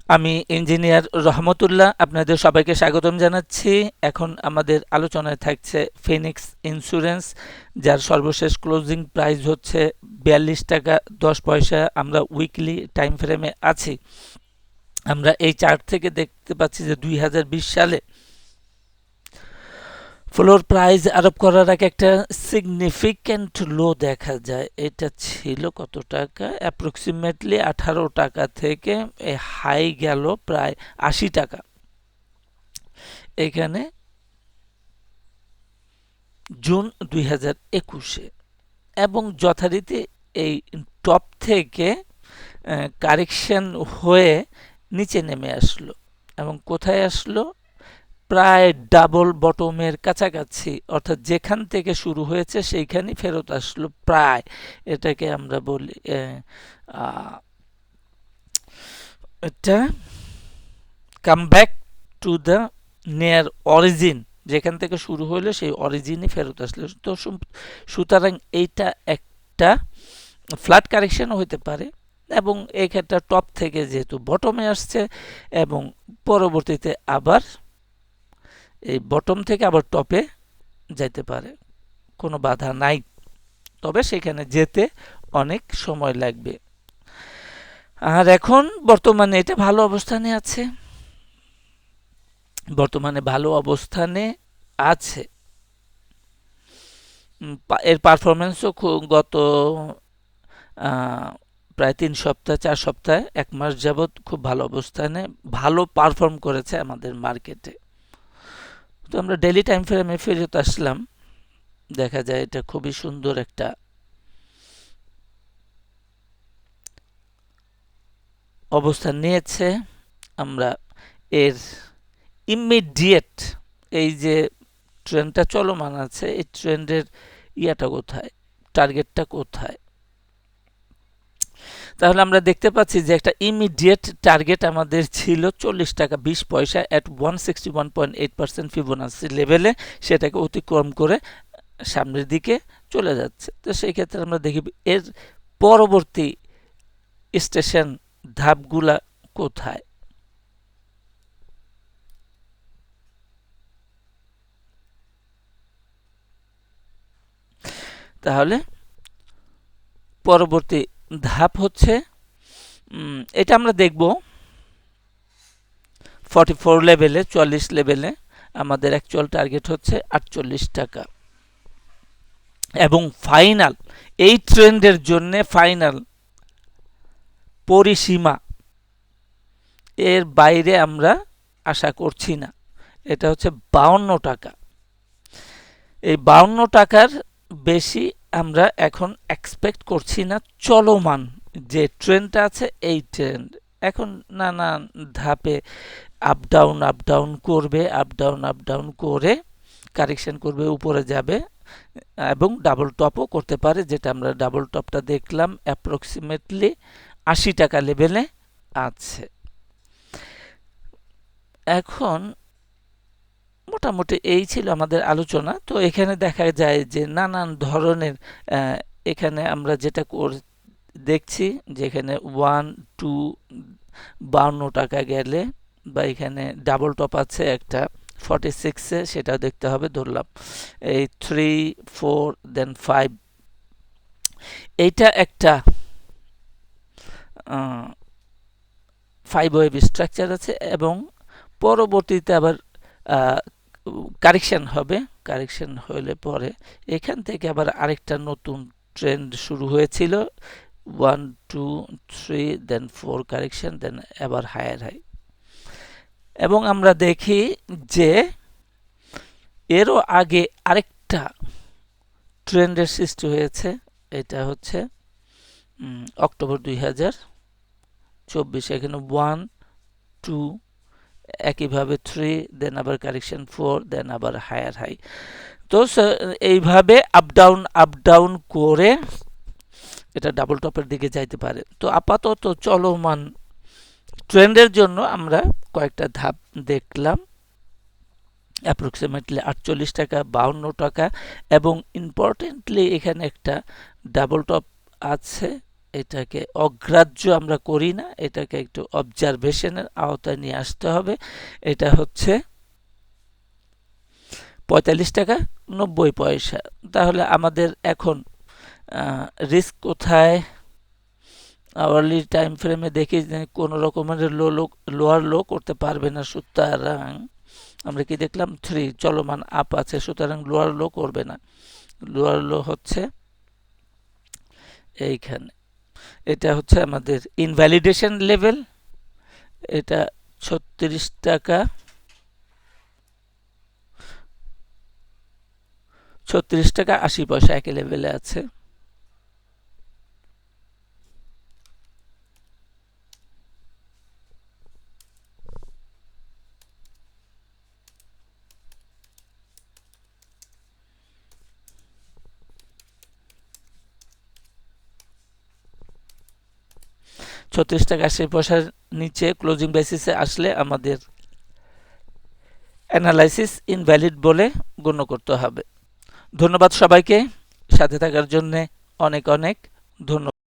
আমি ইঞ্জিনিয়ার রহমতুল্লাহ আপনাদের সবাইকে স্বাগতম জানাচ্ছি। এখন আমাদের আলোচনায় থাকছে ফিনিক্স ইন্স্যুরেন্স, যার সর্বশেষ ক্লোজিং প্রাইস হচ্ছে 42 টাকা 10 পয়সা। আমরা উইকলি টাইম ফ্রেমে আছি। আমরা এই চার্ট থেকে দেখতে পাচ্ছি যে 2020 সালে ফ্লোর প্রাইস আরোপ করার আগে একটা সিগনিফিক্যান্ট লো দেখা যায়। এটা ছিল কত টাকা? অ্যাপ্রক্সিমেটলি 18 টাকা থেকে হাই গেল প্রায় 80 টাকা। এখানে জুন 2021-এ এবং যথারীতি এই টপ থেকে কারেকশন হয়ে নিচে নেমে আসলো এবং কোথায় আসলো? প্রায় ডাবল বটমের কাছাকাছি, অর্থাৎ যেখান থেকে শুরু হয়েছে সেইখানেই ফেরত আসলো প্রায়। এটাকে আমরা বলি এটা come back to the near origin. যেখান থেকে শুরু হলো সেই অরিজিনই ফেরত আসলো। তো সুতরাং এইটা একটা ফ্ল্যাট কারেকশনও হতে পারে এবং এই ক্ষেত্রে টপ থেকে যেহেতু বটমে আসছে এবং পরবর্তীতে আবার এই বটম থেকে আবার টপে যাইতে পারে, কোনো বাধা নাই। তবে সেখানে যেতে অনেক সময় লাগবে। আর এখন বর্তমানে এটা ভালো অবস্থানে আছে, বর্তমানে ভালো অবস্থানে আছে। এর পারফরমেন্সও গত প্রায় 3 সপ্তাহ 4 সপ্তাহ 1 মাস যাবৎ খুব ভালো অবস্থানে ভালো পারফর্ম করেছে আমাদের মার্কেটে। তো আমরা ডেইলি টাইম ফ্রেমে ফেরত আসলাম। দেখা যায় এটা খুবই সুন্দর একটা অবস্থান নিয়েছে। আমরা এর ইমিডিয়েট এই যে ট্রেন্ডটা চলমান আছে, এই ট্রেন্ডের ইয়াটা কোথায়, টার্গেটটা কোথায়? তাহলে আমরা দেখতে পাচ্ছি যে একটা ইমিডিয়েট টার্গেট আমাদের ছিল 40 টাকা 20 পয়সা অ্যাট 161.8% ফিবোনাসি লেভেলে। সেটাকে অতিক্রম করে সামনের দিকে চলে যাচ্ছে। তো সেই ক্ষেত্রে আমরা দেখি এর পরবর্তী স্টেশন ধাপগুলা কোথায়। তাহলে পরবর্তী ধাপ হচ্ছে এটা আমরা দেখব 44 লেভেলে, 44 লেভেলে আমাদের অ্যাকচুয়াল টার্গেট হচ্ছে 48 টাকা এবং ফাইনাল এই ট্রেন্ডের জন্য ফাইনাল পরিসীমা এর বাইরে আমরা আশা করছি না। এটা হচ্ছে 52 টাকা। এই 52 টাকার বেশি আমরা এখন এক্সপেক্ট করছি না। চলমান যে ট্রেন্ডটা আছে এই ট্রেন্ড এখন নানান ধাপে আপ ডাউন করবে, আপ ডাউন করে কারেকশন করবে, উপরে যাবে এবং ডাবল টপও করতে পারে, যেটা আমরা ডাবল টপটা দেখলাম অ্যাপ্রক্সিমেটলি 80 টাকা লেভেলে আছে। এখন মোটামুটি এই ছিল আমাদের আলোচনা। তো এখানে দেখা যায় যে নানান ধরনের এখানে আমরা যেটা দেখছি যেখানে 1 2 52 টাকা গেলে বা এখানে ডাবল টপ আছে একটা 46-এ, সেটাও দেখতে হবে। ধরলাম এই 3 4 দেন 5, এইটা একটা 5 ওয়েভ স্ট্রাকচার আছে এবং পরবর্তীতে আবার কারেকশন হবে। কারেকশন হলে পরে এখান থেকে আবার আরেকটা নতুন ট্রেন্ড শুরু হয়েছিল 1 2 3 দেন 4 কারেকশন, দেন আবার হায়ার হাই। এবং আমরা দেখি যে এরও আগে আরেকটা ট্রেন্ডের সৃষ্টি হয়েছে। এটা হচ্ছে অক্টোবর 2024। এখানে 1 2 একইভাবে 3 দেন আবার কারেকশন 4 দেন আবার হায়ার হাই। তো এইভাবে আপ ডাউন করে এটা ডাবল টপের দিকে যাইতে পারে। তো আপাতত চলমান ট্রেন্ডের জন্য আমরা কয়েকটা ধাপ দেখলাম, অ্যাপ্রক্সিমেটলি 48 টাকা 52 টাকা এবং ইম্পর্টেন্টলি এখানে একটা ডাবল টপ আছে এটাকে অগ্রাহ্য আমরা করি না, এটাকে একটু অবজারভেশনের আওতায় নিয়ে আসতে হবে। এটা হচ্ছে ৪৫ টাকা ৯০ পয়সা। তাহলে আমাদের এখন রিস্ক কোথায়? আওয়ারলি টাইম ফ্রেমে দেখি যে কোনো রকমের লোয়ার লো করতে পারবে না, সুতরাং আমরা কি দেখলাম 3 চলমান আপ আছে, সুতরাং লোয়ার লো করবে না। লোয়ার লো হচ্ছে এইখানে, এটা হচ্ছে আমাদের ইনভ্যালিডেশন লেভেল। এটা ৩৬ টাকা ৮০ পয়সা একই লেভেলে আছে। ৳৩৬.৮০ নিচে ক্লোজিং বেসিসে আসলে আমাদের অ্যানালাইসিস ইনভ্যালিড বলে গণ্য করতে হবে। ধন্যবাদ সবাইকে, সাথে থাকার জন্য অনেক অনেক ধন্যবাদ।